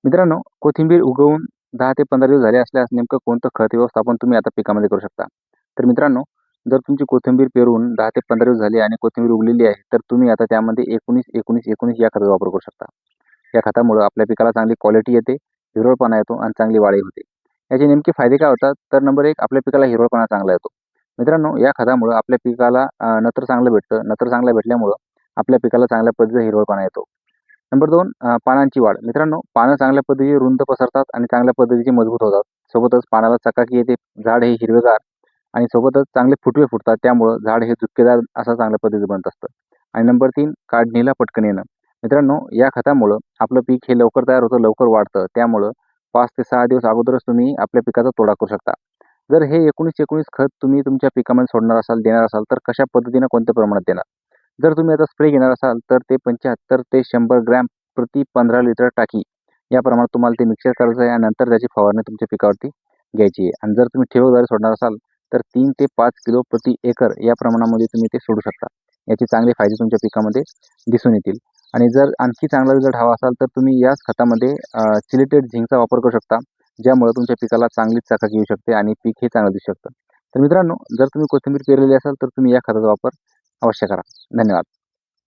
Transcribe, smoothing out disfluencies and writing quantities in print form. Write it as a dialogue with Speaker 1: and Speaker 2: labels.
Speaker 1: मित्रांनो, कोथिंबीर उगवून 10 ते 15 दिवस झाले असल्यास नेमकं कोणतं खत व्यवस्थापन तुम्ही आता पिकामध्ये करू शकता? तर मित्रांनो, जर तुमची कोथिंबीर पेरून 10 ते 15 दिवस झाले आणि कोथिंबीर उगलेली आहे, तर तुम्ही आता त्यामध्ये 19-19-19 या खताचा वापर करू शकता. या खतामुळं आपल्या पिकाला चांगली क्वालिटी येते, हिरवळपणा येतो आणि चांगली वाढही होते. याचे नेमके फायदे काय होतात? तर नंबर 1, आपल्या पिकाला हिरवळपणा चांगला येतो. मित्रांनो, या खतामुळं आपल्या पिकाला नत्र चांगलं भेटतं. नत्र चांगलं भेटल्यामुळं आपल्या पिकाला चांगल्या पद्धतीचा हिरवळपणा येतो. नंबर 2, पानांची वाढ. मित्रांनो, पानं चांगल्या पद्धतीने रुंद पसरतात आणि चांगल्या पद्धतीचे मजबूत होतात. सोबतच पानाला चकाकी येते, झाड हे हिरवेगार आणि सोबतच चांगले फुटवे फुटतात. त्यामुळं झाड हे झुपकेदार असं चांगल्या पद्धतीचं बनत असतं. आणि नंबर 3, काढणीला पटकन येणं. मित्रांनो, या खतामुळं आपलं पीक हे लवकर तयार होतं, लवकर वाढतं. त्यामुळं 5 ते 6 दिवस अगोदरच तुम्ही आपल्या पिकाचा तोडा करू शकता. जर हे 19-19 खत तुम्ही तुमच्या पिकामध्ये सोडणार असाल, देणार असाल, तर कशा पद्धतीनं, कोणत्या प्रमाणात देणार? जर तुम्ही आता स्प्रे घेणार असाल, तर ते 75 ते 100 ग्रॅम प्रति 15 लिटर टाकी या प्रमाणात तुम्हाला ते मिक्सर करायचं आहे आणि नंतर त्याची फवारणी तुमच्या पिकावरती घ्यायची आहे. आणि जर तुम्ही ठिबकद्वारे सोडणार असाल, तर 3 ते 5 किलो प्रति एकर या प्रमाणामध्ये तुम्ही ते सोडू शकता. याचे चांगले फायदे तुमच्या पिकामध्ये दिसून येतील. आणि जर आणखी चांगला रिझल्ट हवा असाल, तर तुम्ही याच खतामध्ये चिलेटेड झिंकचा वापर करू शकता, ज्यामुळे तुमच्या पिकाला चांगलीच चकाकी येऊ शकते आणि पीक हे चांगलं दिसू शकतं. तर मित्रांनो, जर तुम्ही कोथिंबीर पेरलेली असाल, तर तुम्ही या खताचा वापर अवश्य करा. धन्यवाद.